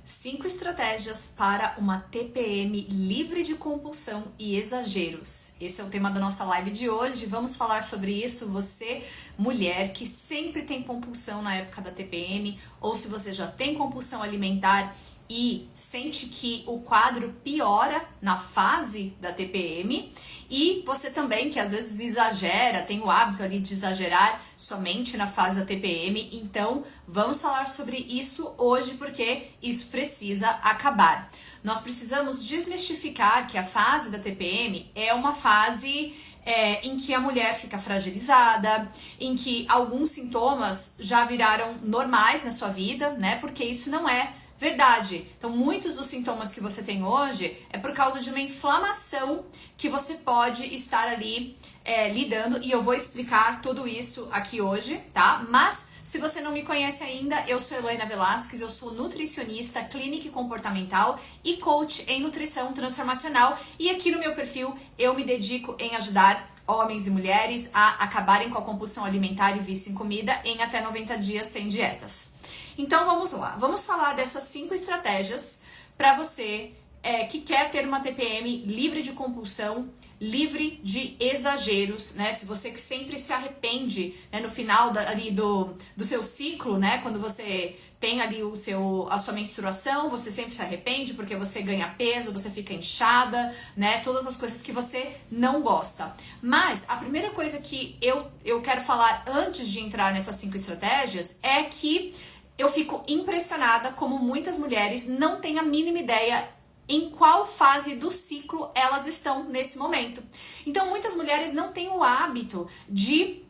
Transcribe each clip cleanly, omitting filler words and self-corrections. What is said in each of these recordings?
5 estratégias para uma TPM livre de compulsão e exageros. Esse é o tema da nossa live de hoje. Vamos falar sobre isso. Você, mulher, que sempre tem compulsão na época da TPM, ou se você já tem compulsão alimentar e sente que o quadro piora na fase da TPM, e você também que às vezes exagera, tem o hábito ali de exagerar somente na fase da TPM. Então vamos falar sobre isso hoje, porque isso precisa acabar. Nós precisamos desmistificar que a fase da TPM é uma fase em que a mulher fica fragilizada, em que alguns sintomas já viraram normais na sua vida, né? Porque isso não é verdade. Então, muitos dos sintomas que você tem hoje é por causa de uma inflamação que você pode estar ali lidando, e eu vou explicar tudo isso aqui hoje, tá? Mas, se você não me conhece ainda, eu sou Heloína Velasquez, eu sou nutricionista, clínica e comportamental e coach em nutrição transformacional, e aqui no meu perfil eu me dedico em ajudar homens e mulheres a acabarem com a compulsão alimentar e vício em comida em até 90 dias sem dietas. Então vamos lá, vamos falar dessas 5 estratégias para você que quer ter uma TPM livre de compulsão, livre de exageros, né? Se você que sempre se arrepende, né, no final ali do seu ciclo, né? Quando você tem ali a sua menstruação, você sempre se arrepende porque você ganha peso, você fica inchada, né? Todas as coisas que você não gosta. Mas a primeira coisa que eu quero falar antes de entrar nessas 5 estratégias é que eu fico impressionada como muitas mulheres não têm a mínima ideia em qual fase do ciclo elas estão nesse momento. Então, muitas mulheres não têm o hábito de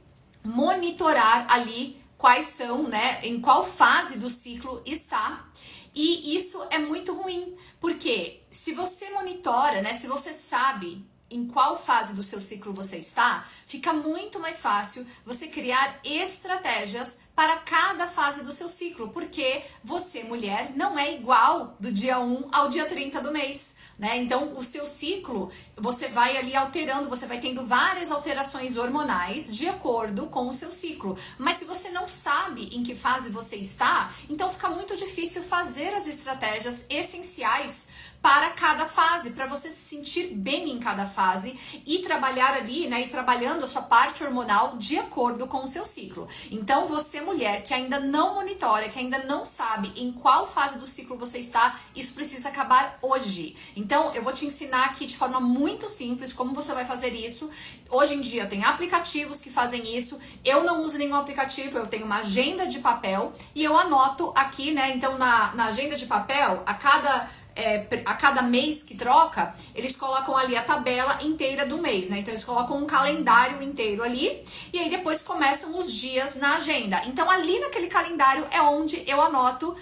monitorar ali quais são, né, em qual fase do ciclo está. E isso é muito ruim, porque se você monitora, né, se você sabe em qual fase do seu ciclo você está, fica muito mais fácil você criar estratégias para cada fase do seu ciclo, porque você, mulher, não é igual do dia 1 ao dia 30 do mês, né? Então, o seu ciclo, você vai ali alterando, você vai tendo várias alterações hormonais de acordo com o seu ciclo. Mas se você não sabe em que fase você está, então fica muito difícil fazer as estratégias essenciais para cada fase, para você se sentir bem em cada fase e trabalhar ali, né, e trabalhando a sua parte hormonal de acordo com o seu ciclo. Então, você, mulher, que ainda não monitora, que ainda não sabe em qual fase do ciclo você está, isso precisa acabar hoje. Então, eu vou te ensinar aqui de forma muito simples como você vai fazer isso. Hoje em dia tem aplicativos que fazem isso. Eu não uso nenhum aplicativo, eu tenho uma agenda de papel e eu anoto aqui, né, então na agenda de papel, a cada mês que troca, eles colocam ali a tabela inteira do mês, né? Então eles colocam um calendário inteiro ali e aí depois começam os dias na agenda. Então ali naquele calendário é onde eu anoto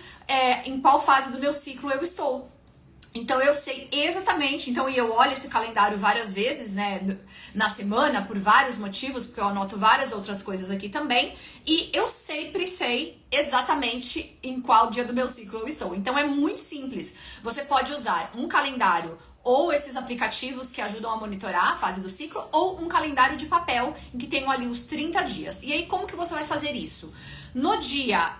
em qual fase do meu ciclo eu estou. Então eu sei exatamente, então eu olho esse calendário várias vezes, né, na semana, por vários motivos, porque eu anoto várias outras coisas aqui também, e eu sempre sei exatamente em qual dia do meu ciclo eu estou. Então é muito simples, você pode usar um calendário ou esses aplicativos que ajudam a monitorar a fase do ciclo, ou um calendário de papel em que tem ali os 30 dias. E aí como que você vai fazer isso? No dia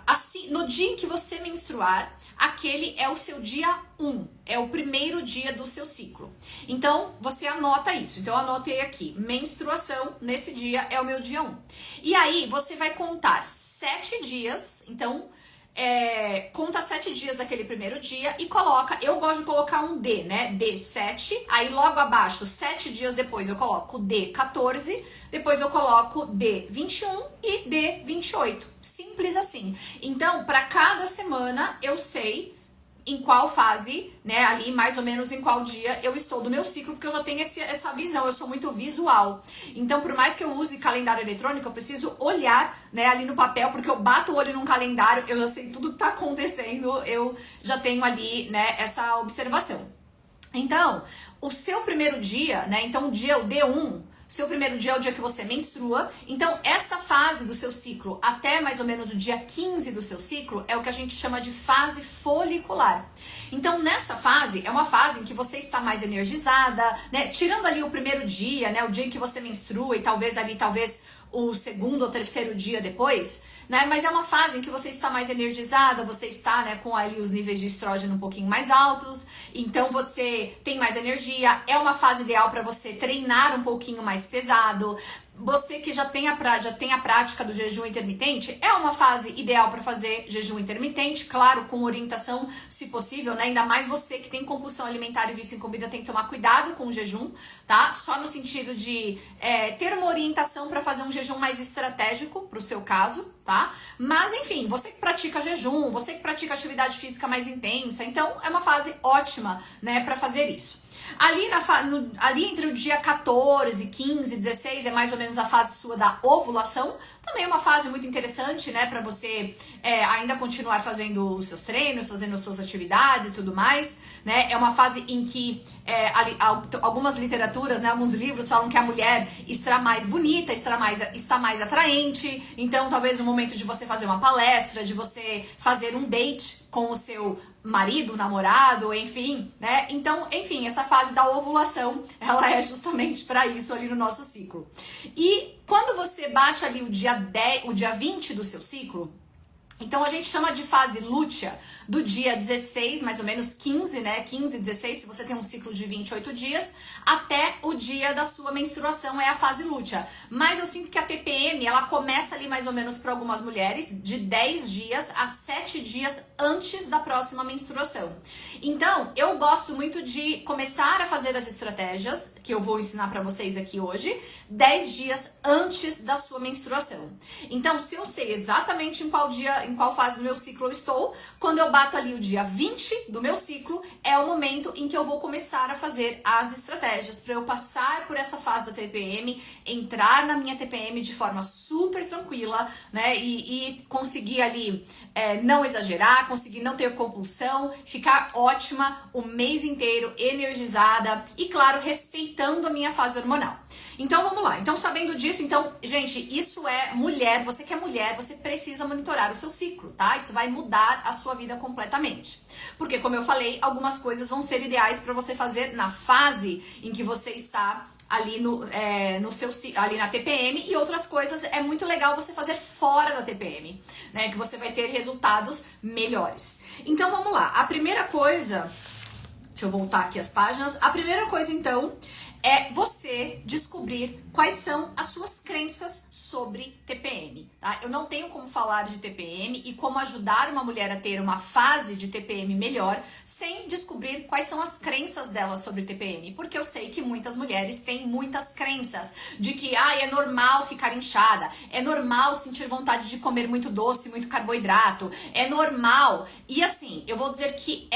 em que você menstruar, aquele é o seu dia 1, é o primeiro dia do seu ciclo. Então, você anota isso. Então, eu anotei aqui, menstruação, nesse dia é o meu dia 1. E aí, você vai contar 7 dias, então, conta 7 dias daquele primeiro dia e coloca, eu gosto de colocar um D, né, D7, aí logo abaixo, 7 dias depois eu coloco D14, depois eu coloco D21 e D28, simples assim. Então, para cada semana eu sei em qual fase, né, ali mais ou menos em qual dia eu estou do meu ciclo, porque eu já tenho essa visão, eu sou muito visual. Então, por mais que eu use calendário eletrônico, eu preciso olhar, né, ali no papel, porque eu bato o olho num calendário, eu já sei tudo que tá acontecendo, eu já tenho ali, né, essa observação. Então, o seu primeiro dia, né, então o D1, seu primeiro dia é o dia que você menstrua. Então, essa fase do seu ciclo, até mais ou menos o dia 15 do seu ciclo, é o que a gente chama de fase folicular. Então, nessa fase, é uma fase em que você está mais energizada, né? Tirando ali o primeiro dia, né? O dia em que você menstrua e talvez o segundo ou terceiro dia depois, né? Mas é uma fase em que você está mais energizada, você está, né, com ali os níveis de estrógeno um pouquinho mais altos, então você tem mais energia, é uma fase ideal para você treinar um pouquinho mais pesado. Você que já tem a prática do jejum intermitente, é uma fase ideal para fazer jejum intermitente, claro, com orientação, se possível, né? Ainda mais você que tem compulsão alimentar e vício em comida tem que tomar cuidado com o jejum, tá? Só no sentido de ter uma orientação para fazer um jejum mais estratégico pro seu caso, tá? Mas enfim, você que pratica jejum, você que pratica atividade física mais intensa, então é uma fase ótima, né, para fazer isso. Ali entre o dia 14, 15, 16 é mais ou menos a fase sua da ovulação. Também é uma fase muito interessante, né, para você ainda continuar fazendo os seus treinos, fazendo as suas atividades e tudo mais, né? É uma fase em que algumas literaturas, né, alguns livros falam que a mulher está mais bonita, está mais atraente. Então, talvez o momento de você fazer uma palestra, de você fazer um date com o seu marido, namorado, enfim, né? Então, enfim, essa fase da ovulação, ela é justamente para isso ali no nosso ciclo. E quando você bate ali o dia 20 do seu ciclo, então a gente chama de fase lútea do dia 16, mais ou menos 15, né? 15, 16, se você tem um ciclo de 28 dias, até o dia da sua menstruação é a fase lútea. Mas eu sinto que a TPM, ela começa ali mais ou menos para algumas mulheres de 10 dias a 7 dias antes da próxima menstruação. Então, eu gosto muito de começar a fazer as estratégias que eu vou ensinar para vocês aqui hoje, 10 dias antes da sua menstruação. Então, se eu sei exatamente em qual fase do meu ciclo eu estou, quando eu bato ali o dia 20 do meu ciclo, é o momento em que eu vou começar a fazer as estratégias para eu passar por essa fase da TPM, entrar na minha TPM de forma super tranquila, né, e conseguir ali não exagerar, conseguir não ter compulsão, ficar ótima o mês inteiro, energizada e, claro, respeitando a minha fase hormonal. Então, vamos lá. Então, sabendo disso, então, gente, isso é mulher, você que é mulher, você precisa monitorar o seu ciclo, tá? Isso vai mudar a sua vida completamente. Porque, como eu falei, algumas coisas vão ser ideais para você fazer na fase em que você está ali ali na TPM, e outras coisas é muito legal você fazer fora da TPM, né? Que você vai ter resultados melhores. Então, vamos lá. A primeira coisa, deixa eu voltar aqui as páginas. A primeira coisa, então, é você descobrir quais são as suas crenças sobre TPM, tá? Eu não tenho como falar de TPM e como ajudar uma mulher a ter uma fase de TPM melhor sem descobrir quais são as crenças dela sobre TPM, porque eu sei que muitas mulheres têm muitas crenças de que é normal ficar inchada, é normal sentir vontade de comer muito doce, muito carboidrato, é normal. E assim, eu vou dizer que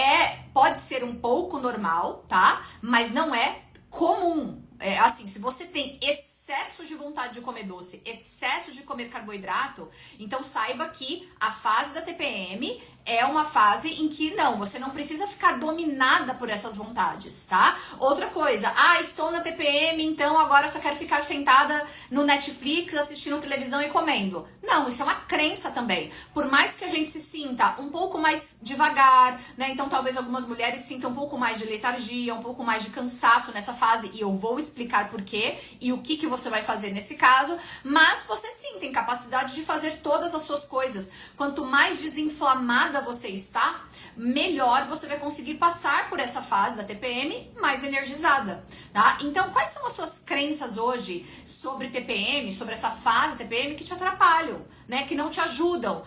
pode ser um pouco normal, tá? Mas não é comum. Assim, se você tem excesso de vontade de comer doce, excesso de comer carboidrato, então saiba que a fase da TPM é uma fase em que você não precisa ficar dominada por essas vontades, tá? Outra coisa, estou na TPM, então agora só quero ficar sentada no Netflix, assistindo televisão e comendo. Não, isso é uma crença também. Por mais que a gente se sinta um pouco mais devagar, né? Então talvez algumas mulheres sintam um pouco mais de letargia, um pouco mais de cansaço nessa fase, e eu vou explicar por quê e o que você vai fazer nesse caso, mas você sim tem capacidade de fazer todas as suas coisas. Quanto mais desinflamada você está, melhor você vai conseguir passar por essa fase da TPM mais energizada, tá? Então, quais são as suas crenças hoje sobre TPM, sobre essa fase da TPM que te atrapalham, né? Que não te ajudam?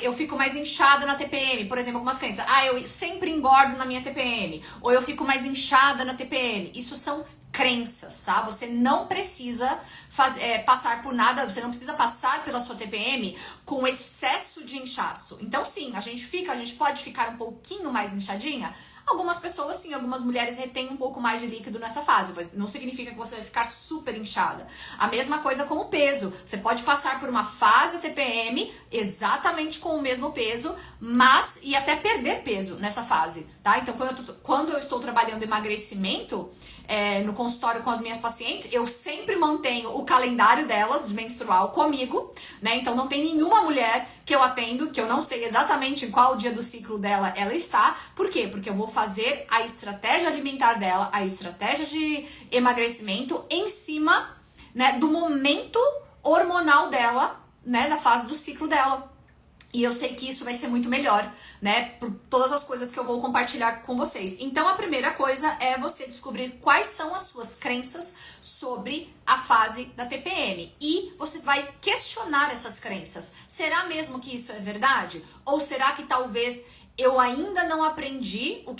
Eu fico mais inchada na TPM, por exemplo, algumas crenças. Eu sempre engordo na minha TPM, ou eu fico mais inchada na TPM. Isso são crenças, tá? Você não precisa passar por nada, você não precisa passar pela sua TPM com excesso de inchaço. Então, sim, a gente pode ficar um pouquinho mais inchadinha. Algumas pessoas, sim, algumas mulheres retêm um pouco mais de líquido nessa fase, mas não significa que você vai ficar super inchada. A mesma coisa com o peso. Você pode passar por uma fase da TPM exatamente com o mesmo peso, e até perder peso nessa fase, tá? Então, quando eu estou trabalhando emagrecimento, no consultório com as minhas pacientes, eu sempre mantenho o calendário delas menstrual comigo, né? Então não tem nenhuma mulher que eu atendo que eu não sei exatamente em qual dia do ciclo dela ela está. Por quê? Porque eu vou fazer a estratégia alimentar dela, a estratégia de emagrecimento em cima, né, do momento hormonal dela né, da fase do ciclo dela. E eu sei que isso vai ser muito melhor, né, por todas as coisas que eu vou compartilhar com vocês. Então, a primeira coisa é você descobrir quais são as suas crenças sobre a fase da TPM. E você vai questionar essas crenças. Será mesmo que isso é verdade? Ou será que talvez eu ainda não aprendi o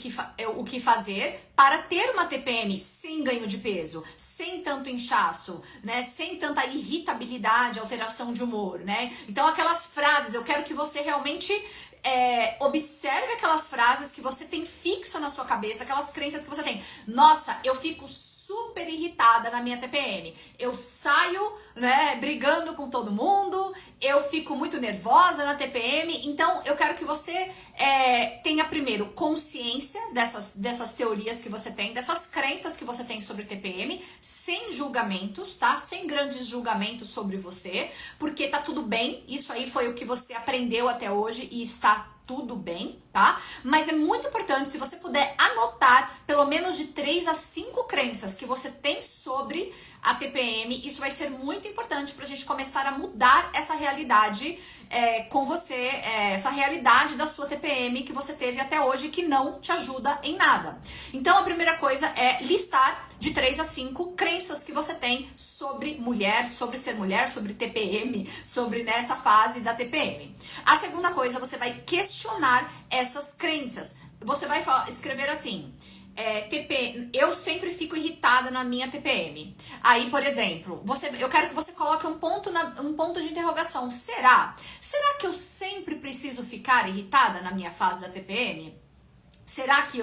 que fazer para ter uma TPM sem ganho de peso, sem tanto inchaço, né, sem tanta irritabilidade, alteração de humor, né? Então aquelas frases, eu quero que você realmente observe aquelas frases que você tem fixa na sua cabeça, aquelas crenças que você tem. Nossa, eu fico super irritada na minha TPM. Eu saio, né, brigando com todo mundo, eu fico muito nervosa na TPM. Então, eu quero que você tenha primeiro consciência dessas teorias que você tem, dessas crenças que você tem sobre TPM, sem julgamentos, tá? Sem grandes julgamentos sobre você, porque tá tudo bem. Isso aí foi o que você aprendeu até hoje e está tudo bem, tá? Mas é muito importante, se você puder anotar pelo menos de 3 a 5 crenças que você tem sobre a TPM, isso vai ser muito importante pra gente começar a mudar essa realidade com você, essa realidade da sua TPM que você teve até hoje, que não te ajuda em nada. Então, a primeira coisa é listar de 3 a 5 crenças que você tem sobre mulher, sobre TPM, sobre nessa fase da TPM. A segunda coisa, você vai questionar essas crenças. Você vai escrever assim: eu sempre fico irritada na minha TPM. Aí, por exemplo, eu quero que você coloque um ponto de interrogação. Será que eu sempre preciso ficar irritada na minha fase da TPM? Será que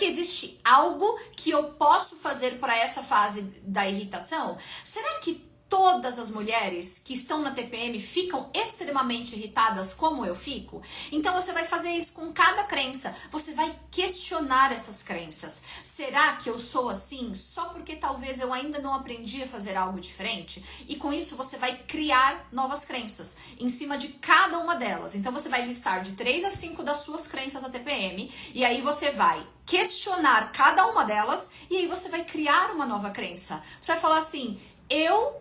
existe algo que eu posso fazer para essa fase da irritação? Será que todas as mulheres que estão na TPM ficam extremamente irritadas como eu fico? Então você vai fazer isso com cada crença. Você vai questionar essas crenças. Será que eu sou assim só porque talvez eu ainda não aprendi a fazer algo diferente? E com isso você vai criar novas crenças em cima de cada uma delas. Então você vai listar de 3 a 5 das suas crenças da TPM e aí você vai questionar cada uma delas e aí você vai criar uma nova crença. Você vai falar assim: eu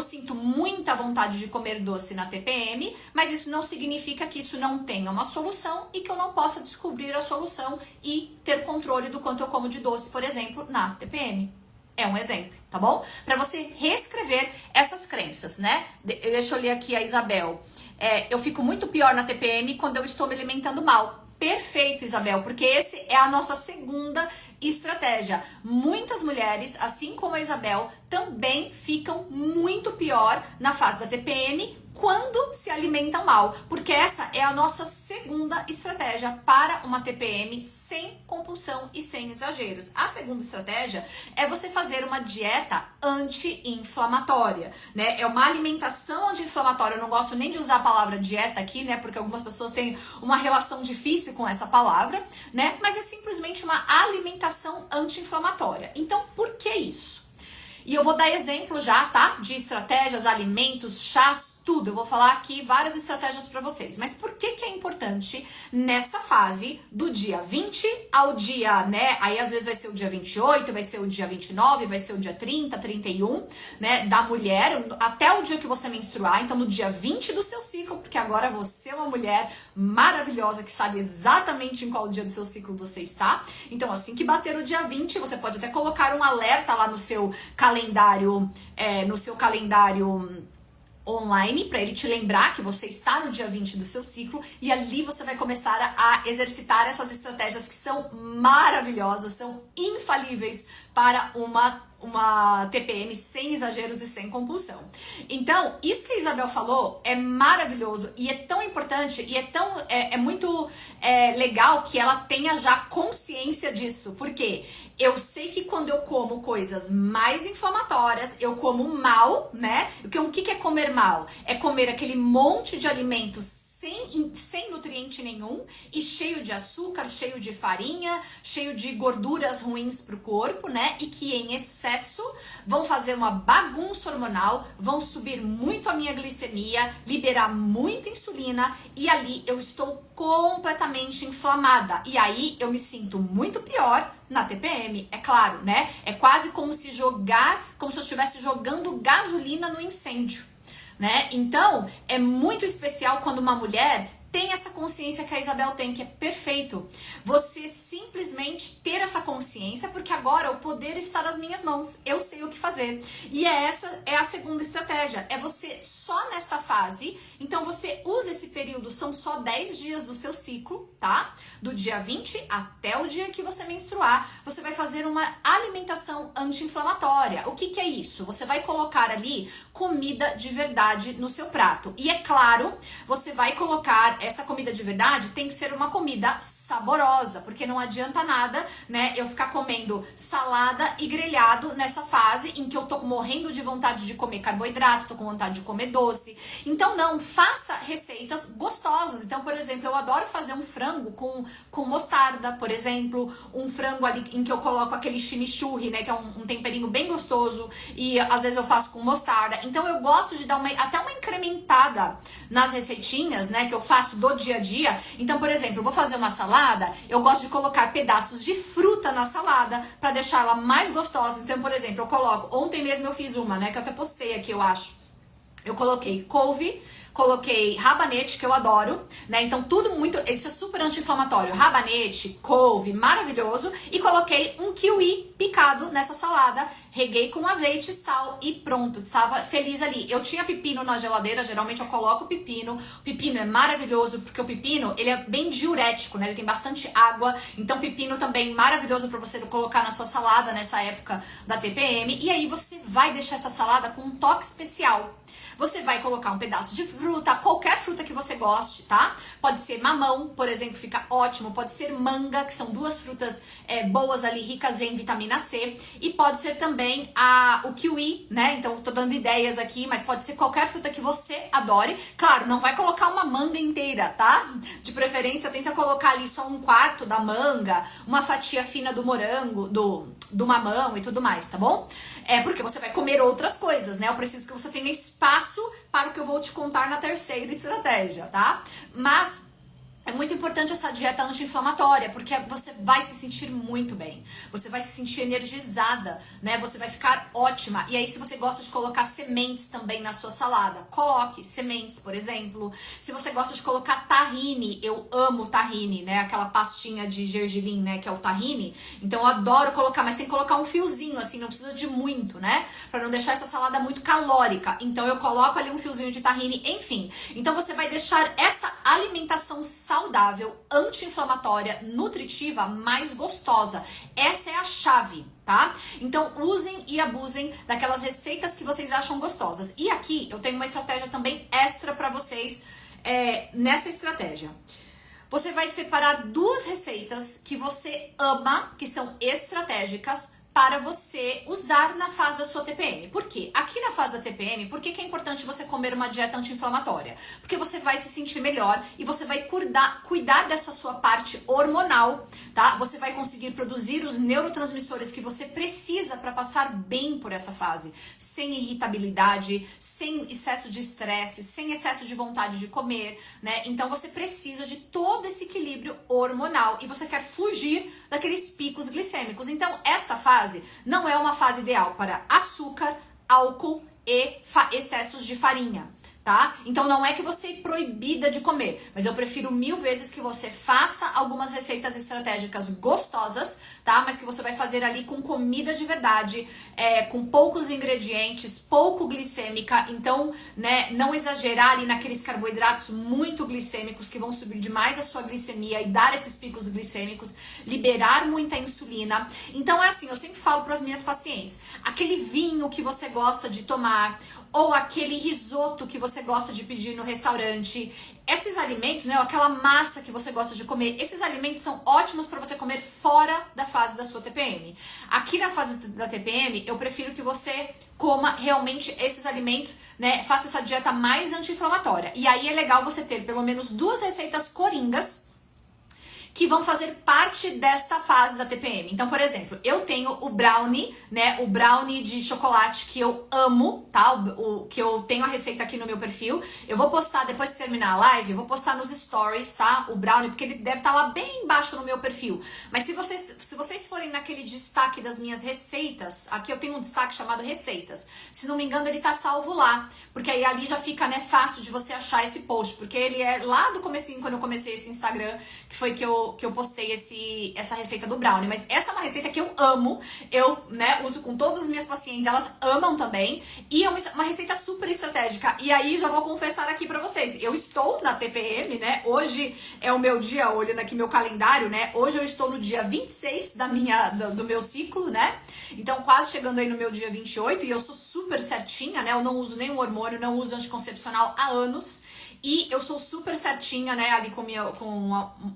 sinto muita vontade de comer doce na TPM, mas isso não significa que isso não tenha uma solução e que eu não possa descobrir a solução e ter controle do quanto eu como de doce, por exemplo, na TPM. É um exemplo, tá bom? Para você reescrever essas crenças, né? Deixa eu ler aqui a Isabel. Eu fico muito pior na TPM quando eu estou me alimentando mal. Perfeito, Isabel, porque esse é a nossa segunda estratégia. Muitas mulheres, assim como a Isabel, também ficam muito pior na fase da TPM quando se alimentam mal, porque essa é a nossa segunda estratégia para uma TPM sem compulsão e sem exageros. A segunda estratégia é você fazer uma dieta anti-inflamatória, né? É uma alimentação anti-inflamatória. Eu não gosto nem de usar a palavra dieta aqui, né? Porque algumas pessoas têm uma relação difícil com essa palavra, né? Mas é simplesmente uma alimentação anti-inflamatória. Então, por que isso? E eu vou dar exemplo já, tá? De estratégias, alimentos, chás, tudo. Eu vou falar aqui várias estratégias para vocês. Mas por que é importante nesta fase do dia 20 ao dia, né? Aí às vezes vai ser o dia 28, vai ser o dia 29, vai ser o dia 30, 31, né? Da mulher, até o dia que você menstruar. Então no dia 20 do seu ciclo, porque agora você é uma mulher maravilhosa que sabe exatamente em qual dia do seu ciclo você está. Então assim que bater o dia 20, você pode até colocar um alerta lá no seu calendário, online, para ele te lembrar que você está no dia 20 do seu ciclo, e ali você vai começar a exercitar essas estratégias que são maravilhosas, são infalíveis para uma TPM sem exageros e sem compulsão. Então, isso que a Isabel falou é maravilhoso e é tão importante e é muito legal que ela tenha já consciência disso, porque eu sei que quando eu como coisas mais inflamatórias, eu como mal, né? O que é comer mal? É comer aquele monte de alimentos sem nutriente nenhum e cheio de açúcar, cheio de farinha, cheio de gorduras ruins para o corpo, né? E que em excesso vão fazer uma bagunça hormonal, vão subir muito a minha glicemia, liberar muita insulina e ali eu estou completamente inflamada. E aí eu me sinto muito pior na TPM, é claro, né? É quase como se eu estivesse jogando gasolina no incêndio. né? Então, é muito especial quando uma mulher tem essa consciência que a Isabel tem, que é perfeito. Você simplesmente ter essa consciência, porque agora o poder está nas minhas mãos. Eu sei o que fazer. E essa é a segunda estratégia. É você só nesta fase. Então você usa esse período, são só 10 dias do seu ciclo, tá? Do dia 20 até o dia que você menstruar. Você vai fazer uma alimentação anti-inflamatória. O que que é isso? Você vai colocar ali comida de verdade no seu prato. E é claro, você vai colocar essa comida de verdade, tem que ser uma comida saborosa, porque não adianta nada, né, eu ficar comendo salada e grelhado nessa fase em que eu tô morrendo de vontade de comer carboidrato, tô com vontade de comer doce. Então não, faça receitas gostosas. Então, por exemplo, eu adoro fazer um frango com mostarda, por exemplo, um frango ali em que eu coloco aquele chimichurri, né, que é um temperinho bem gostoso, e às vezes eu faço com mostarda. Então eu gosto de dar até uma incrementada nas receitinhas, né, que eu faço do dia a dia. Então, por exemplo, eu vou fazer uma salada, eu gosto de colocar pedaços de fruta na salada para deixar ela mais gostosa. Então, por exemplo, eu coloco, ontem mesmo eu fiz uma, né, que eu até postei aqui, eu acho. Eu coloquei couve, coloquei rabanete, que eu adoro, né? Então tudo muito, isso é super anti-inflamatório. Rabanete, couve, maravilhoso. E coloquei um kiwi picado nessa salada, reguei com azeite, sal e pronto. Estava feliz ali. Eu tinha pepino na geladeira, geralmente eu coloco pepino. O pepino é maravilhoso, porque o pepino, ele é bem diurético, né? Ele tem bastante água. Então pepino também maravilhoso para você colocar na sua salada nessa época da TPM. E aí você vai deixar essa salada com um toque especial. Você vai colocar um pedaço de fruta, qualquer fruta que você goste, tá? Pode ser mamão, por exemplo, fica ótimo. Pode ser manga, que são duas frutas boas ali, ricas em vitamina C. E pode ser também o kiwi, né? Então, tô dando ideias aqui, mas pode ser qualquer fruta que você adore. Claro, não vai colocar uma manga inteira, tá? De preferência, tenta colocar ali só um quarto da manga, uma fatia fina do morango, do mamão e tudo mais, tá bom? Porque você vai comer outras coisas, né? Eu preciso que você tenha espaço para o que eu vou te contar na terceira estratégia, tá? Mas é muito importante essa dieta anti-inflamatória, porque você vai se sentir muito bem. Você vai se sentir energizada, né? Você vai ficar ótima. E aí, se você gosta de colocar sementes também na sua salada, coloque sementes, por exemplo. Se você gosta de colocar tahine, eu amo tahine, né? Aquela pastinha de gergelim, né? Que é o tahine. Então, eu adoro colocar, mas tem que colocar um fiozinho, assim, não precisa de muito, né? Pra não deixar essa salada muito calórica. Então, eu coloco ali um fiozinho de tahine, enfim. Então, você vai deixar essa alimentação saudável, anti-inflamatória, nutritiva, mais gostosa. Essa é a chave, tá? Então usem e abusem daquelas receitas que vocês acham gostosas. E aqui eu tenho uma estratégia também extra para vocês nessa estratégia. Você vai separar duas receitas que você ama, que são estratégicas, para você usar na fase da sua TPM. Por quê? Aqui na fase da TPM, por que é importante você comer uma dieta anti-inflamatória? Porque você vai se sentir melhor e você vai cuidar dessa sua parte hormonal, tá? Você vai conseguir produzir os neurotransmissores que você precisa para passar bem por essa fase, sem irritabilidade, sem excesso de estresse, sem excesso de vontade de comer, né? Então você precisa de todo esse equilíbrio hormonal e você quer fugir daqueles picos glicêmicos. Então esta fase não é uma fase ideal para açúcar, álcool e excessos de farinha, tá? Então não é que você é proibida de comer, mas eu prefiro 1000 vezes que você faça algumas receitas estratégicas gostosas, tá? Mas que você vai fazer ali com comida de verdade, com poucos ingredientes, pouco glicêmica, então, né, não exagerar ali naqueles carboidratos muito glicêmicos que vão subir demais a sua glicemia e dar esses picos glicêmicos, liberar muita insulina. Então é assim, eu sempre falo para as minhas pacientes, aquele vinho que você gosta de tomar, ou aquele risoto que você gosta de pedir no restaurante. Esses alimentos, né, aquela massa que você gosta de comer, esses alimentos são ótimos para você comer fora da fase da sua TPM. Aqui na fase da TPM, eu prefiro que você coma realmente esses alimentos, né, faça essa dieta mais anti-inflamatória. E aí é legal você ter pelo menos 2 receitas coringas que vão fazer parte desta fase da TPM. Então, por exemplo, eu tenho o brownie, né? O brownie de chocolate que eu amo, tá? O que eu tenho a receita aqui no meu perfil. Eu vou postar, depois que terminar a live, eu vou postar nos stories, tá? O brownie, porque ele deve estar lá bem embaixo no meu perfil. Mas se vocês forem naquele destaque das minhas receitas, aqui eu tenho um destaque chamado receitas. Se não me engano, ele tá salvo lá, porque aí ali já fica, né, fácil de você achar esse post, porque ele é lá do comecinho, quando eu comecei esse Instagram, que foi que eu postei essa receita do brownie. Mas essa é uma receita que eu amo, eu, né, uso com todas as minhas pacientes, elas amam também, e é uma receita super estratégica. E aí já vou confessar aqui pra vocês, eu estou na TPM, né, hoje é o meu dia, olhando aqui meu calendário, né, hoje eu estou no dia 26 do meu ciclo, né, então quase chegando aí no meu dia 28, e eu sou super certinha, né, eu não uso nenhum hormônio, não uso anticoncepcional há anos, e eu sou super certinha, né, ali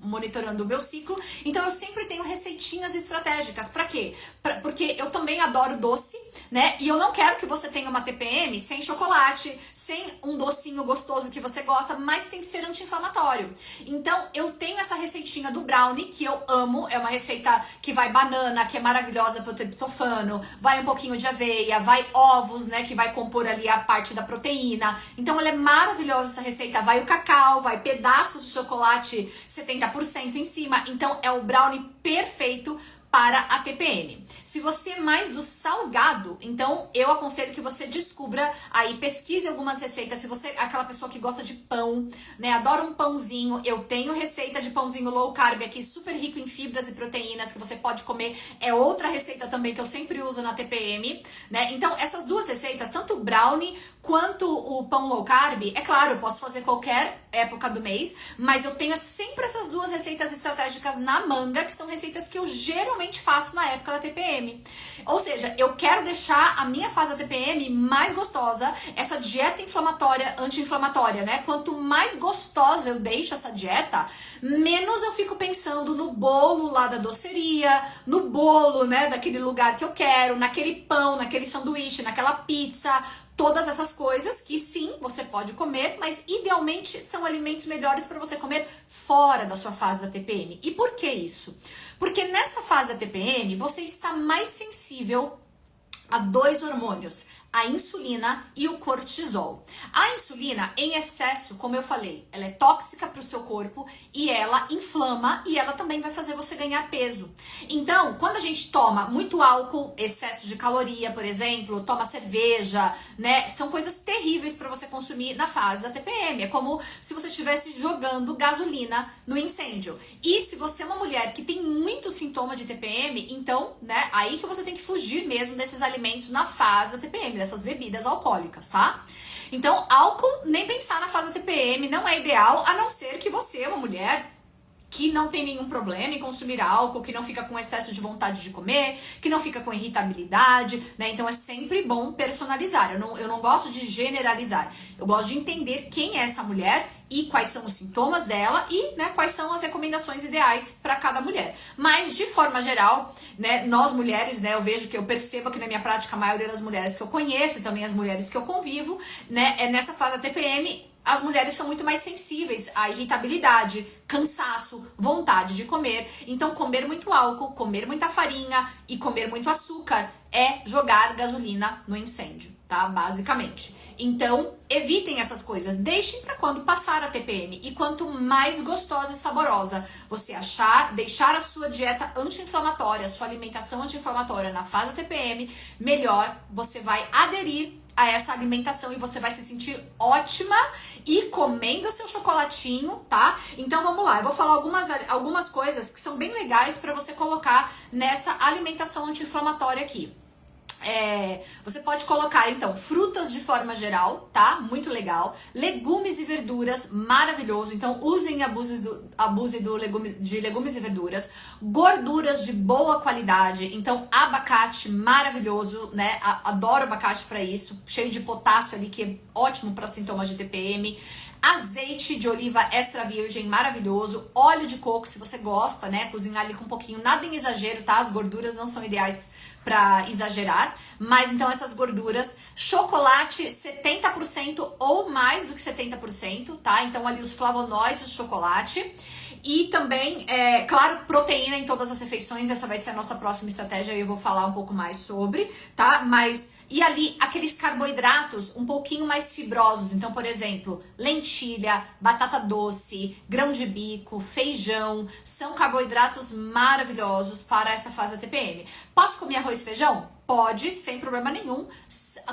monitorando o meu ciclo. Então eu sempre tenho receitinhas estratégicas. Pra quê? Porque eu também adoro doce, né? E eu não quero que você tenha uma TPM sem chocolate, sem um docinho gostoso que você gosta, mas tem que ser anti-inflamatório. Então eu tenho essa receitinha do brownie, que eu amo. É uma receita que vai banana, que é maravilhosa para o triptofano, vai um pouquinho de aveia, vai ovos, né, que vai compor ali a parte da proteína. Então ela é maravilhosa essa receita. Vai o cacau, vai pedaços de chocolate 70% em cima. Então é o brownie perfeito para a TPM. Se você é mais do salgado, então eu aconselho que você descubra aí, pesquise algumas receitas. Se você é aquela pessoa que gosta de pão, né, adora um pãozinho, eu tenho receita de pãozinho low carb aqui, super rico em fibras e proteínas, que você pode comer. É outra receita também que eu sempre uso na TPM, né? Então essas duas receitas, tanto o brownie quanto o pão low carb, é claro, eu posso fazer qualquer época do mês, mas eu tenho sempre essas duas receitas estratégicas na manga, que são receitas que eu geralmente faço na época da TPM. Ou seja, eu quero deixar a minha fase da TPM mais gostosa, essa dieta inflamatória, anti-inflamatória, né? Quanto mais gostosa eu deixo essa dieta, menos eu fico pensando no bolo lá da doceria, no bolo, né, daquele lugar que eu quero, naquele pão, naquele sanduíche, naquela pizza. Todas essas coisas que sim, você pode comer, mas idealmente são alimentos melhores para você comer fora da sua fase da TPM. E por que isso? Porque nessa fase da TPM você está mais sensível a dois hormônios, a insulina e o cortisol. A insulina, em excesso, como eu falei, ela é tóxica para o seu corpo e ela inflama e ela também vai fazer você ganhar peso. Então, quando a gente toma muito álcool, excesso de caloria, por exemplo, toma cerveja, né, são coisas terríveis para você consumir na fase da TPM. É como se você estivesse jogando gasolina no incêndio. E se você é uma mulher que tem muito sintoma de TPM, então, né, aí que você tem que fugir mesmo desses alimentos na fase da TPM, dessas bebidas alcoólicas, tá? Então, álcool, nem pensar na fase da TPM, não é ideal, a não ser que você é uma mulher que não tem nenhum problema em consumir álcool, que não fica com excesso de vontade de comer, que não fica com irritabilidade, né? Então é sempre bom personalizar. Eu não gosto de generalizar. Eu gosto de entender quem é essa mulher e quais são os sintomas dela e, né, quais são as recomendações ideais para cada mulher. Mas, de forma geral, né, nós mulheres, né, eu percebo aqui na minha prática, a maioria das mulheres que eu conheço e também as mulheres que eu convivo, né, é nessa fase da TPM, as mulheres são muito mais sensíveis à irritabilidade, cansaço, vontade de comer. Então, comer muito álcool, comer muita farinha e comer muito açúcar é jogar gasolina no incêndio, tá? Basicamente. Então, evitem essas coisas. Deixem para quando passar a TPM. E quanto mais gostosa e saborosa você deixar a sua dieta anti-inflamatória, a sua alimentação anti-inflamatória na fase da TPM, melhor você vai aderir a essa alimentação e você vai se sentir ótima e comendo seu chocolatinho, tá? Então vamos lá, eu vou falar algumas coisas que são bem legais para você colocar nessa alimentação anti-inflamatória aqui. Você pode colocar, então, frutas de forma geral, tá? Muito legal. Legumes e verduras, maravilhoso. Então, usem e abuse de legumes e verduras. Gorduras de boa qualidade. Então, abacate, maravilhoso, né? Adoro abacate para isso. Cheio de potássio ali, que é ótimo para sintomas de TPM. Azeite de oliva extra virgem, maravilhoso. Óleo de coco, se você gosta, né? Cozinhar ali com um pouquinho, nada em exagero, tá? As gorduras não são ideais para exagerar, mas então essas gorduras, chocolate 70% ou mais do que 70%, tá? Então ali os flavonoides do chocolate E também, claro, proteína em todas as refeições, essa vai ser a nossa próxima estratégia e eu vou falar um pouco mais sobre, tá? E ali, aqueles carboidratos um pouquinho mais fibrosos, então, por exemplo, lentilha, batata doce, grão de bico, feijão, são carboidratos maravilhosos para essa fase da TPM. Posso comer arroz e feijão? Pode, sem problema nenhum,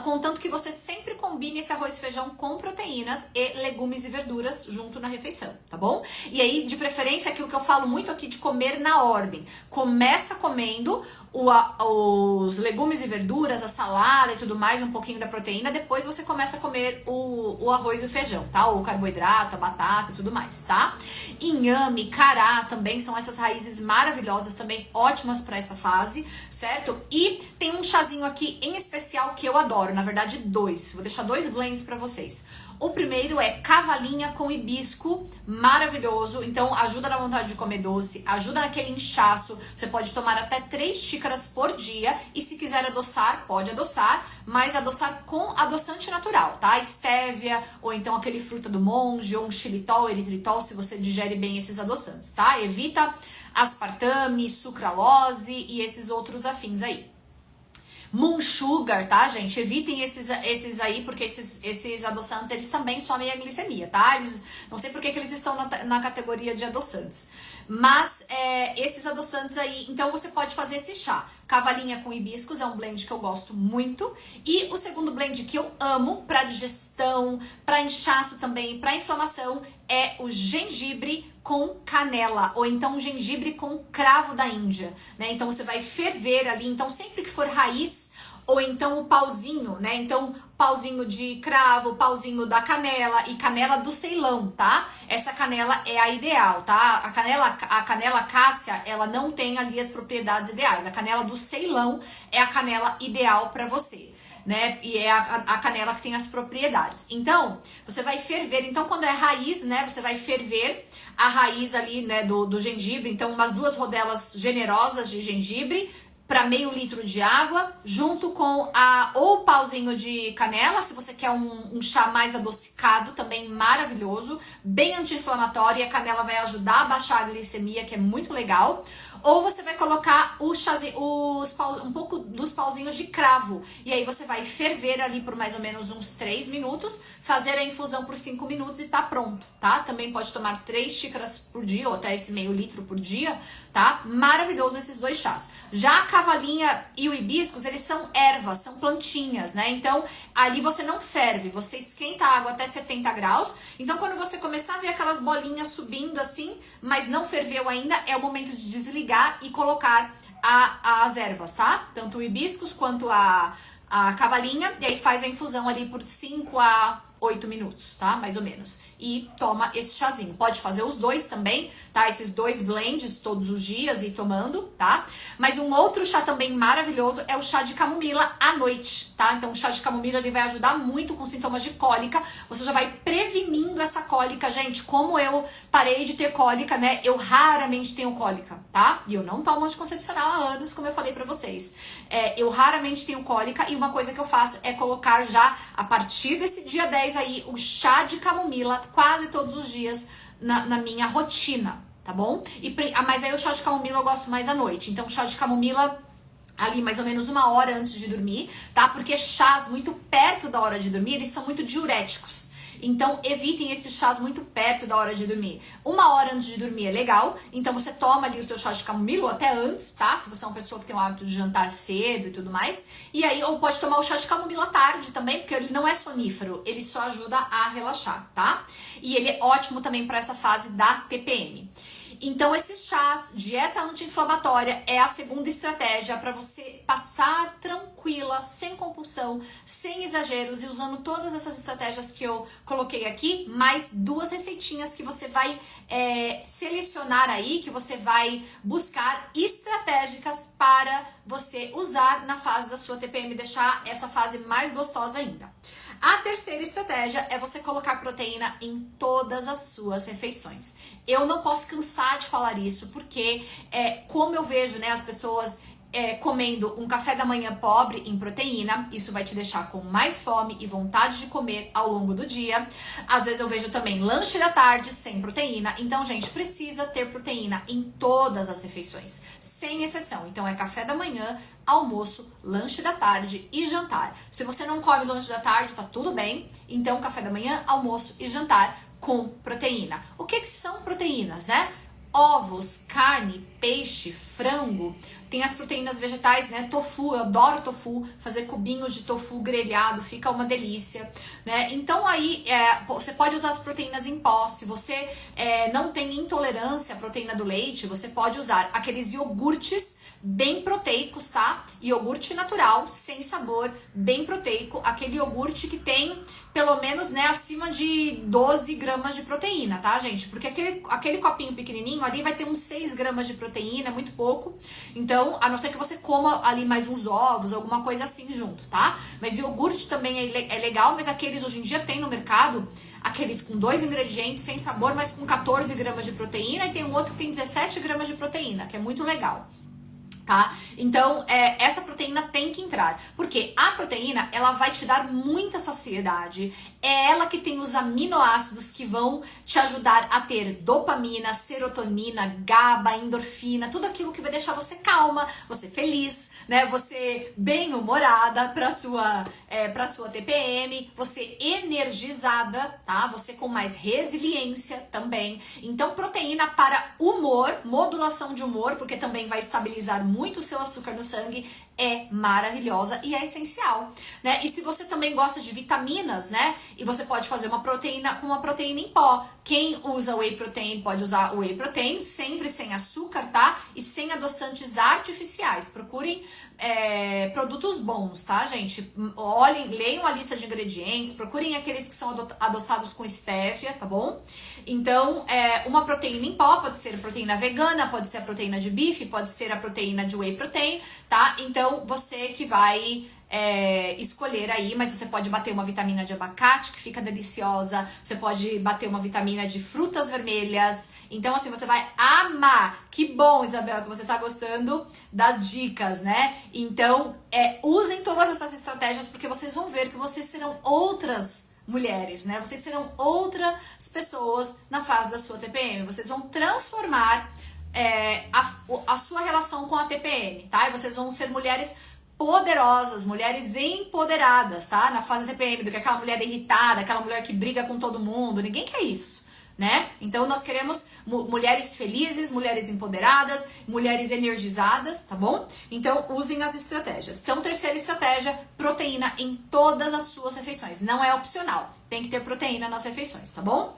contanto que você sempre combine esse arroz e feijão com proteínas e legumes e verduras junto na refeição, tá bom? E aí, de preferência, aquilo que eu falo muito aqui de comer na ordem. Começa comendo os legumes e verduras, a salada e tudo mais, um pouquinho da proteína, depois você começa a comer o arroz e o feijão, tá? O carboidrato, a batata e tudo mais, tá? Inhame, cará também são essas raízes maravilhosas, também ótimas para essa fase, certo? E tem um chazinho aqui em especial que eu adoro, na verdade dois. Vou deixar dois blends para vocês. O primeiro é cavalinha com hibisco, maravilhoso, então ajuda na vontade de comer doce, ajuda naquele inchaço, você pode tomar até 3 xícaras por dia e se quiser adoçar, pode adoçar, mas adoçar com adoçante natural, tá? Estévia, ou então aquele fruta do monge, ou um xilitol, eritritol, se você digere bem esses adoçantes, tá? Evita aspartame, sucralose e esses outros afins aí. Moon sugar, tá, gente? Evitem esses aí, porque esses adoçantes, eles também somem a glicemia, tá? Eles, não sei por que eles estão na categoria de adoçantes. Mas esses adoçantes aí, então você pode fazer esse chá. Cavalinha com hibiscos é um blend que eu gosto muito. E o segundo blend que eu amo para digestão, para inchaço também, para inflamação, é o gengibre com canela, ou então gengibre com cravo da Índia, né? Então você vai ferver ali, então sempre que for raiz, ou então o pauzinho, né? Então, pauzinho de cravo, pauzinho da canela e canela do Ceilão, tá? Essa canela é a ideal, tá? A canela cássia, ela não tem ali as propriedades ideais. A canela do Ceilão é a canela ideal para você, né? E é a canela que tem as propriedades. Então, você vai ferver. Então, quando é raiz, né? Você vai ferver a raiz ali, né? Do gengibre. Então, umas 2 rodelas generosas de gengibre para meio litro de água, junto com ou pauzinho de canela, se você quer um chá mais adocicado, também maravilhoso, bem anti-inflamatório, e a canela vai ajudar a baixar a glicemia, que é muito legal. Ou você vai colocar um pouco dos pauzinhos de cravo, e aí você vai ferver ali por mais ou menos uns 3 minutos, fazer a infusão por 5 minutos e tá pronto, tá? Também pode tomar 3 xícaras por dia, ou até esse meio litro por dia, tá? Maravilhoso esses 2 chás. Já a cavalinha e o hibiscus, eles são ervas, são plantinhas, né? Então, ali você não ferve, você esquenta a água até 70 graus. Então, quando você começar a ver aquelas bolinhas subindo assim, mas não ferveu ainda, é o momento de desligar e colocar as ervas, tá? Tanto o hibiscus quanto a cavalinha, e aí faz a infusão ali por 5 a 8 minutos, tá? Mais ou menos. E toma esse chazinho. Pode fazer os 2 também, tá? Esses 2 blends todos os dias e tomando, tá? Mas um outro chá também maravilhoso é o chá de camomila à noite, tá? Então o chá de camomila ele vai ajudar muito com sintomas de cólica. Você já vai prevenindo essa cólica, gente. Como eu parei de ter cólica, né? Eu raramente tenho cólica, tá? E eu não tomo anticoncepcional há anos, como eu falei pra vocês. Eu raramente tenho cólica e uma coisa que eu faço é colocar já, a partir desse dia 10 aí, o chá de camomila quase todos os dias na minha rotina, tá bom? Mas aí o chá de camomila eu gosto mais à noite. Então, chá de camomila ali mais ou menos 1 hora antes de dormir, tá? Porque chás muito perto da hora de dormir, eles são muito diuréticos. Então, evitem esses chás muito perto da hora de dormir. 1 hora antes de dormir é legal, então você toma ali o seu chá de camomila, ou até antes, tá? Se você é uma pessoa que tem o hábito de jantar cedo e tudo mais. E aí, ou pode tomar o chá de camomila à tarde também, porque ele não é sonífero, ele só ajuda a relaxar, tá? E ele é ótimo também para essa fase da TPM. Então, esses chás, dieta anti-inflamatória, é a segunda estratégia para você passar tranquila, sem compulsão, sem exageros, e usando todas essas estratégias que eu coloquei aqui, mais 2 receitinhas que você vai selecionar aí, que você vai buscar estratégicas para você usar na fase da sua TPM, deixar essa fase mais gostosa ainda. A terceira estratégia é você colocar proteína em todas as suas refeições. Eu não posso cansar de falar isso, porque como eu vejo, né, as pessoas comendo um café da manhã pobre em proteína, isso vai te deixar com mais fome e vontade de comer ao longo do dia. Às vezes eu vejo também lanche da tarde sem proteína. Então, gente, precisa ter proteína em todas as refeições, sem exceção. Então, é café da manhã, almoço, lanche da tarde e jantar. Se você não come lanche da tarde, tá tudo bem. Então, café da manhã, almoço e jantar com proteína. O que são proteínas, né? Ovos, carne, peixe, frango, tem as proteínas vegetais, né? Tofu, eu adoro tofu, fazer cubinhos de tofu grelhado, fica uma delícia, né? Então aí você pode usar as proteínas em pó. Se você não tem intolerância à proteína do leite, você pode usar aqueles iogurtes bem proteicos, tá? Iogurte natural, sem sabor, bem proteico, aquele iogurte que tem pelo menos, né, acima de 12 gramas de proteína, tá, gente? Porque aquele copinho pequenininho ali vai ter uns 6 gramas de proteína, muito pouco. Então, a não ser que você coma ali mais uns ovos, alguma coisa assim junto, tá? Mas iogurte também é legal, mas aqueles hoje em dia tem no mercado, aqueles com 2 ingredientes, sem sabor, mas com 14 gramas de proteína, e tem um outro que tem 17 gramas de proteína, que é muito legal. Tá? Então, essa proteína tem que entrar, porque a proteína, ela vai te dar muita saciedade, é ela que tem os aminoácidos que vão te ajudar a ter dopamina, serotonina, GABA, endorfina, tudo aquilo que vai deixar você calma, você feliz, né? Você bem-humorada para sua TPM, você energizada, tá? Você com mais resiliência também. Então, proteína para humor, modulação de humor, porque também vai estabilizar muito o seu açúcar no sangue, é maravilhosa e é essencial, né? E se você também gosta de vitaminas, né? E você pode fazer uma proteína com uma proteína em pó. Quem usa whey protein pode usar whey protein, sempre sem açúcar, tá? E sem adoçantes artificiais. Procurem produtos bons, tá, gente? Olhem, leiam a lista de ingredientes, procurem aqueles que são adoçados com stevia, tá bom? Então, uma proteína em pó pode ser proteína vegana, pode ser a proteína de bife, pode ser a proteína de whey protein, tá? Então, você que vai escolher aí, mas você pode bater uma vitamina de abacate, que fica deliciosa, você pode bater uma vitamina de frutas vermelhas, então assim, você vai amar. Que bom, Isabel, que você tá gostando das dicas, né? Então, usem todas essas estratégias, porque vocês vão ver que vocês serão outras mulheres, né? Vocês serão outras pessoas na fase da sua TPM, vocês vão transformar a sua relação com a TPM, tá? E vocês vão ser mulheres poderosas, mulheres empoderadas, tá? Na fase TPM, do que aquela mulher irritada, aquela mulher que briga com todo mundo, ninguém quer isso, né? Então nós queremos mulheres felizes, mulheres empoderadas, mulheres energizadas, tá bom? Então usem as estratégias. Então, terceira estratégia, proteína em todas as suas refeições, não é opcional, tem que ter proteína nas refeições, tá bom?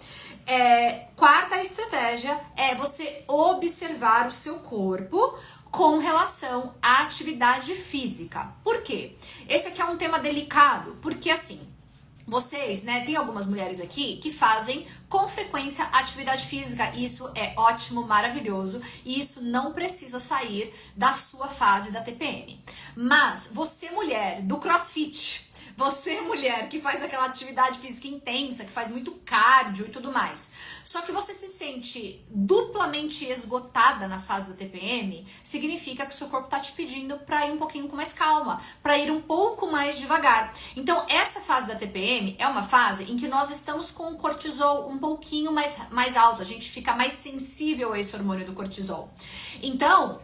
Quarta estratégia é você observar o seu corpo com relação à atividade física. Por quê? Esse aqui é um tema delicado, porque assim, vocês, né, tem algumas mulheres aqui que fazem com frequência atividade física, isso é ótimo, maravilhoso, e isso não precisa sair da sua fase da TPM. Mas você, mulher do CrossFit, você, mulher que faz aquela atividade física intensa, que faz muito cardio e tudo mais, só que você se sente duplamente esgotada na fase da TPM, significa que o seu corpo tá te pedindo para ir um pouquinho com mais calma, para ir um pouco mais devagar. Então, essa fase da TPM é uma fase em que nós estamos com o cortisol um pouquinho mais alto, a gente fica mais sensível a esse hormônio do cortisol. Então,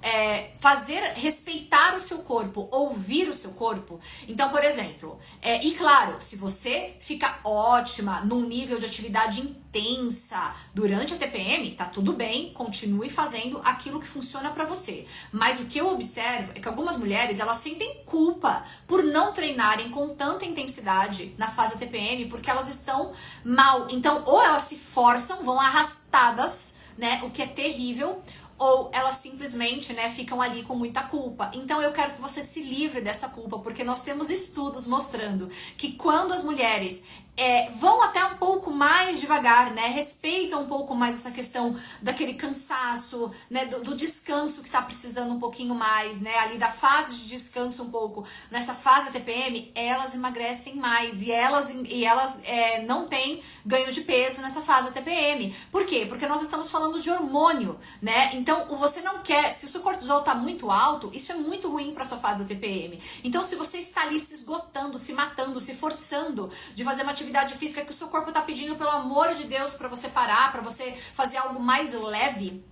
respeitar o seu corpo, ouvir o seu corpo. Então, por exemplo, e claro, se você fica ótima num nível de atividade intensa durante a TPM, tá tudo bem, continue fazendo aquilo que funciona pra você. Mas o que eu observo é que algumas mulheres, elas sentem culpa por não treinarem com tanta intensidade na fase TPM, porque elas estão mal. Então, ou elas se forçam, vão arrastadas, né, o que é terrível, ou elas simplesmente, né, ficam ali com muita culpa. Então eu quero que você se livre dessa culpa, porque nós temos estudos mostrando que quando as mulheres vão até um pouco mais devagar, né? Respeitam um pouco mais essa questão daquele cansaço, né? Do descanso que tá precisando um pouquinho mais, né? Ali da fase de descanso um pouco. Nessa fase da TPM, elas emagrecem mais e elas não têm ganho de peso nessa fase da TPM. Por quê? Porque nós estamos falando de hormônio, né? Então, você não quer, se o seu cortisol tá muito alto, isso é muito ruim para sua fase da TPM. Então, se você está ali se esgotando, se matando, se forçando de fazer uma atividade física que o seu corpo tá pedindo, pelo amor de Deus, para você parar, para você fazer algo mais leve,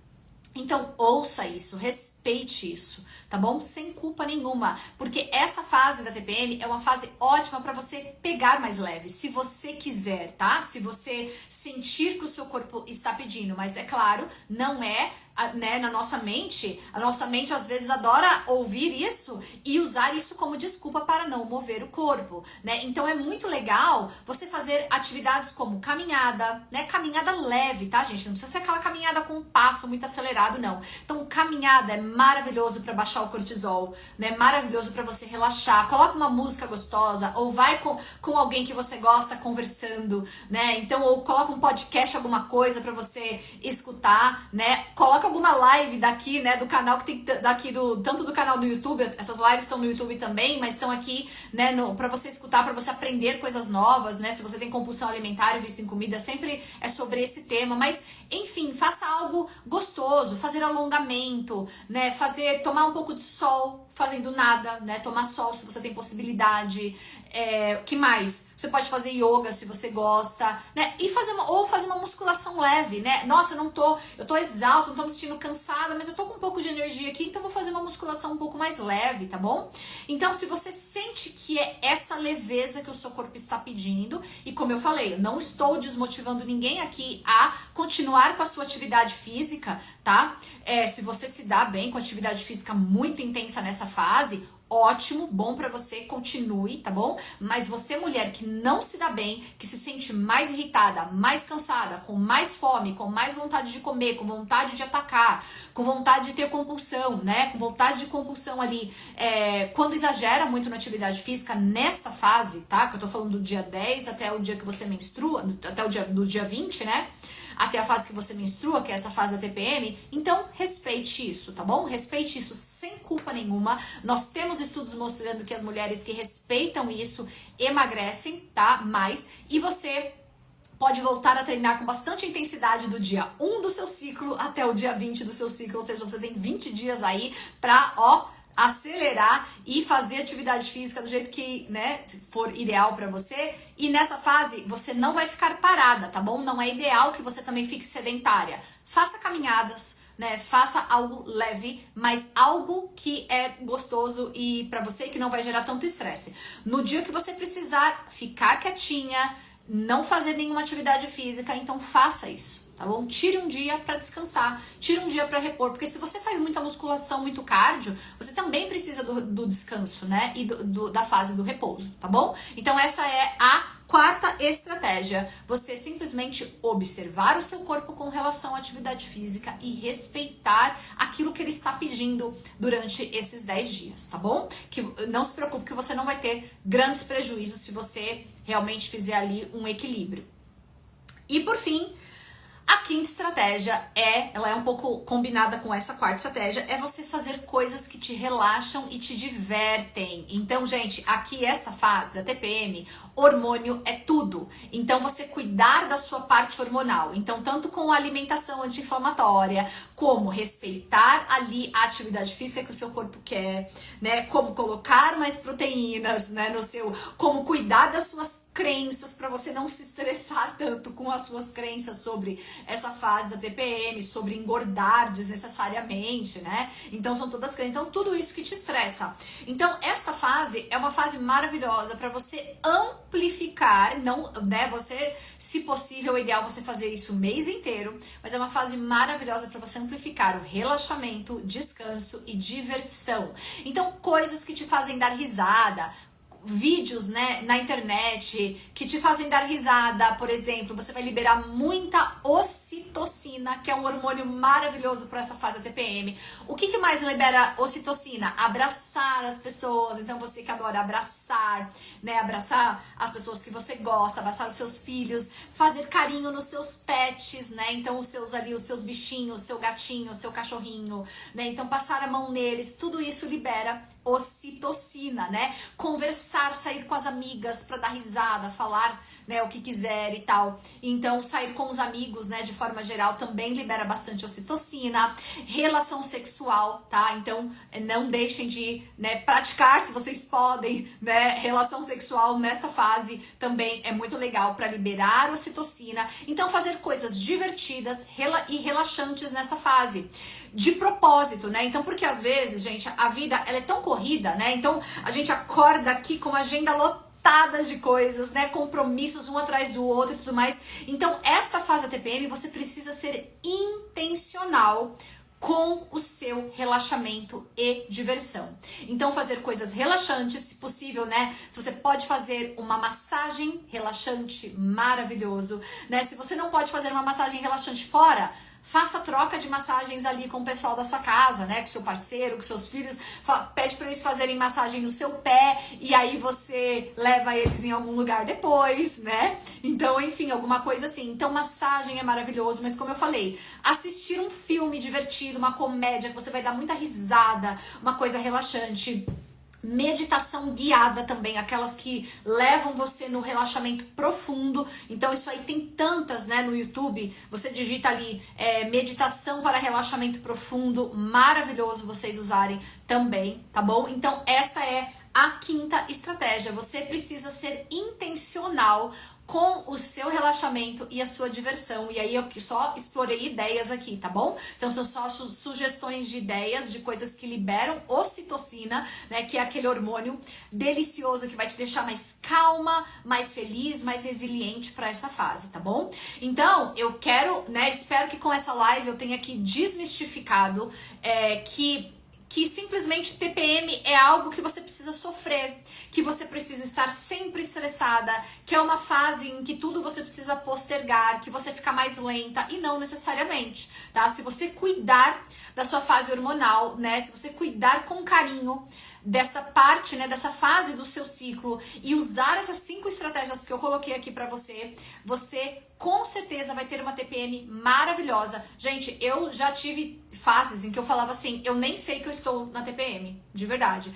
então ouça isso, respeite isso, tá bom? Sem culpa nenhuma, porque essa fase da TPM é uma fase ótima para você pegar mais leve, se você quiser, tá? Se você sentir que o seu corpo está pedindo, mas é claro, não é, né, na nossa mente, a nossa mente às vezes adora ouvir isso e usar isso como desculpa para não mover o corpo, né? Então é muito legal você fazer atividades como caminhada, né? Caminhada leve, tá, gente? Não precisa ser aquela caminhada com um passo muito acelerado, não. Então caminhada é maravilhoso para baixar o cortisol, né? Maravilhoso para você relaxar. Coloca uma música gostosa ou vai com alguém que você gosta conversando, né? Então, ou coloca um podcast, alguma coisa para você escutar, né? Coloca alguma live daqui, né, do canal que tem daqui tanto do canal do YouTube, essas lives estão no YouTube também, mas estão aqui, né, para você escutar, para você aprender coisas novas, né? Se você tem compulsão alimentar e vício em comida, sempre é sobre esse tema, mas enfim, faça algo gostoso, fazer alongamento, né, tomar um pouco de sol fazendo nada, né, tomar sol se você tem possibilidade, que mais? Você pode fazer yoga se você gosta, né, e fazer uma musculação leve, né, nossa, eu tô exausta, não tô me sentindo cansada, mas eu tô com um pouco de energia aqui, então vou fazer uma musculação um pouco mais leve, tá bom? Então, se você sente que é essa leveza que o seu corpo está pedindo, e como eu falei, eu não estou desmotivando ninguém aqui a continuar com a sua atividade física, tá? Se você se dá bem com atividade física muito intensa nessa fase, ótimo, bom pra você, continue, tá bom? Mas você, mulher que não se dá bem, que se sente mais irritada, mais cansada, com mais fome, com mais vontade de comer, com vontade de atacar, com vontade de ter compulsão, né? Com vontade de compulsão ali, quando exagera muito na atividade física, nesta fase, tá? Que eu tô falando do dia 10 até o dia que você menstrua, até o dia 20, né? Até a fase que você menstrua, que é essa fase da TPM, então respeite isso, tá bom? Respeite isso sem culpa nenhuma. Nós temos estudos mostrando que as mulheres que respeitam isso emagrecem, tá? Mais. E você pode voltar a treinar com bastante intensidade do dia 1 do seu ciclo até o dia 20 do seu ciclo, ou seja, você tem 20 dias aí pra, acelerar e fazer atividade física do jeito que, né, for ideal pra você. E nessa fase você não vai ficar parada, tá bom? Não é ideal que você também fique sedentária. Faça caminhadas, né? Faça algo leve, mas algo que é gostoso e pra você que não vai gerar tanto estresse. No dia que você precisar ficar quietinha, não fazer nenhuma atividade física, então faça isso, tá bom? Tire um dia pra descansar, tire um dia pra repor, porque se você faz muita musculação, muito cardio, você também precisa do descanso, né? E da fase do repouso, tá bom? Então essa é a quarta estratégia, você simplesmente observar o seu corpo com relação à atividade física e respeitar aquilo que ele está pedindo durante esses 10 dias, tá bom? Que não se preocupe que você não vai ter grandes prejuízos se você realmente fizer ali um equilíbrio. E por fim, a quinta estratégia ela é um pouco combinada com essa quarta estratégia, é você fazer coisas que te relaxam e te divertem. Então, gente, aqui esta fase da TPM, hormônio é tudo. Então, você cuidar da sua parte hormonal. Então, tanto com a alimentação anti-inflamatória, como respeitar ali a atividade física que o seu corpo quer, né? Como colocar mais proteínas, né, como cuidar das suas crenças para você não se estressar tanto com as suas crenças sobre essa fase da TPM, sobre engordar desnecessariamente, né? Então são todas crenças, então tudo isso que te estressa. Então esta fase é uma fase maravilhosa para você amplificar, não, né? Você, se possível, é ideal você fazer isso o mês inteiro, mas é uma fase maravilhosa para você amplificar o relaxamento, descanso e diversão. Então coisas que te fazem dar risada, vídeos, né, na internet que te fazem dar risada, por exemplo, você vai liberar muita ocitocina, que é um hormônio maravilhoso para essa fase da TPM. O que mais libera ocitocina? Abraçar as pessoas. Então você que adora abraçar, né, abraçar as pessoas que você gosta, abraçar os seus filhos, fazer carinho nos seus pets, né? Então os seus bichinhos, seu gatinho, seu cachorrinho, né? Então passar a mão neles, tudo isso libera ocitocina, né? Conversar, sair com as amigas para dar risada, falar, né, o que quiser e tal. Então, sair com os amigos, né, de forma geral, também libera bastante ocitocina. Relação sexual, tá? Então, não deixem de, né, praticar, se vocês podem, né, relação sexual nessa fase também é muito legal para liberar ocitocina. Então, fazer coisas divertidas e relaxantes nessa fase. De propósito, né? Então, porque às vezes, gente, a vida ela é tão corrida, né? Então, a gente acorda aqui com a agenda lotada de coisas, né? Compromissos um atrás do outro e tudo mais. Então, esta fase da TPM, você precisa ser intencional com o seu relaxamento e diversão. Então, fazer coisas relaxantes, se possível, né? Se você pode fazer uma massagem relaxante, maravilhoso, né? Se você não pode fazer uma massagem relaxante fora, faça troca de massagens ali com o pessoal da sua casa, né? Com seu parceiro, com seus filhos. Pede para eles fazerem massagem no seu pé e aí você leva eles em algum lugar depois, né? Então, enfim, alguma coisa assim. Então, massagem é maravilhoso, mas como eu falei, assistir um filme divertido, uma comédia que você vai dar muita risada, uma coisa relaxante. Meditação guiada também, aquelas que levam você no relaxamento profundo. Então isso aí tem tantas, né, no YouTube. Você digita ali meditação para relaxamento profundo, maravilhoso vocês usarem também, tá bom? Então esta é a quinta estratégia. Você precisa ser intencional com o seu relaxamento e a sua diversão. E aí eu só explorei ideias aqui, tá bom? Então são só sugestões de ideias, de coisas que liberam ocitocina, né? Que é aquele hormônio delicioso que vai te deixar mais calma, mais feliz, mais resiliente para essa fase, tá bom? Então eu quero, né? Espero que com essa live eu tenha aqui desmistificado que simplesmente TPM é algo que você precisa sofrer, que você precisa estar sempre estressada, que é uma fase em que tudo você precisa postergar, que você fica mais lenta, e não necessariamente, tá? Se você cuidar da sua fase hormonal, né? Se você cuidar com carinho dessa parte, né, dessa fase do seu ciclo e usar essas 5 estratégias que eu coloquei aqui pra você, você com certeza vai ter uma TPM maravilhosa. Gente, eu já tive fases em que eu falava assim, eu nem sei que eu estou na TPM, de verdade.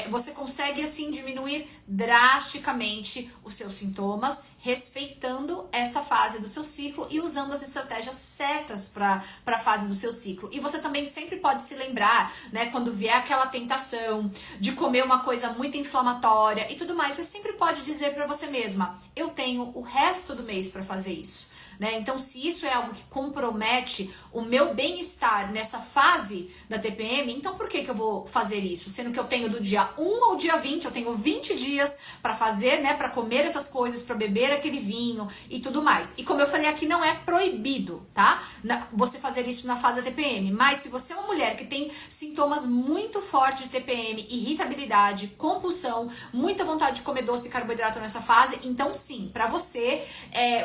Você consegue, assim, diminuir drasticamente os seus sintomas, respeitando essa fase do seu ciclo e usando as estratégias certas para a fase do seu ciclo. E você também sempre pode se lembrar, né, quando vier aquela tentação de comer uma coisa muito inflamatória e tudo mais, você sempre pode dizer para você mesma, eu tenho o resto do mês para fazer isso. Né? Então, se isso é algo que compromete o meu bem-estar nessa fase da TPM, então por que eu vou fazer isso? Sendo que eu tenho do dia 1 ao dia 20, eu tenho 20 dias para fazer, né, para comer essas coisas, para beber aquele vinho e tudo mais. E como eu falei aqui, não é proibido, tá? Você fazer isso na fase da TPM. Mas se você é uma mulher que tem sintomas muito fortes de TPM, irritabilidade, compulsão, muita vontade de comer doce e carboidrato nessa fase, então sim, para você,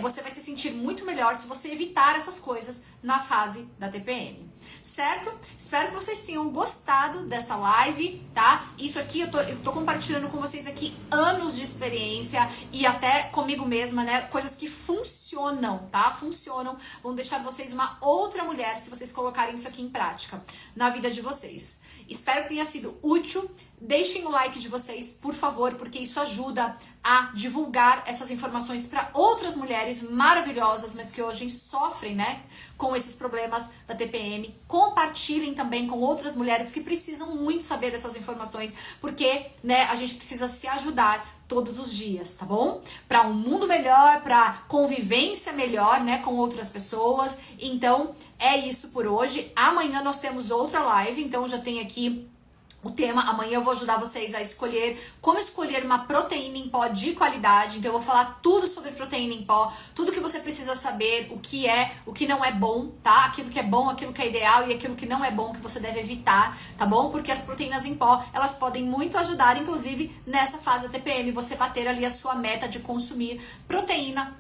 você vai se sentir muito melhor se você evitar essas coisas na fase da TPM, certo? Espero que vocês tenham gostado desta live, tá? Isso aqui eu tô compartilhando com vocês aqui anos de experiência e até comigo mesma, né? Coisas que funcionam, tá? Funcionam, vão deixar vocês uma outra mulher se vocês colocarem isso aqui em prática na vida de vocês. Espero que tenha sido útil. Deixem o like de vocês, por favor, porque isso ajuda a divulgar essas informações para outras mulheres maravilhosas, mas que hoje sofrem, né, com esses problemas da TPM. Compartilhem também com outras mulheres que precisam muito saber dessas informações, porque, né, a gente precisa se ajudar todos os dias, tá bom? Para um mundo melhor, para convivência melhor, né, com outras pessoas. Então, é isso por hoje. Amanhã nós temos outra live, então já tem aqui o tema. Amanhã eu vou ajudar vocês a escolher como escolher uma proteína em pó de qualidade. Então eu vou falar tudo sobre proteína em pó, tudo que você precisa saber, o que é, o que não é bom, tá? Aquilo que é bom, aquilo que é ideal e aquilo que não é bom que você deve evitar, tá bom? Porque as proteínas em pó, elas podem muito ajudar, inclusive nessa fase da TPM, você bater ali a sua meta de consumir proteína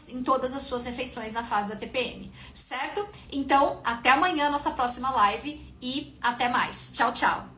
em todas as suas refeições na fase da TPM, certo? Então, até amanhã, nossa próxima live e até mais. Tchau, tchau!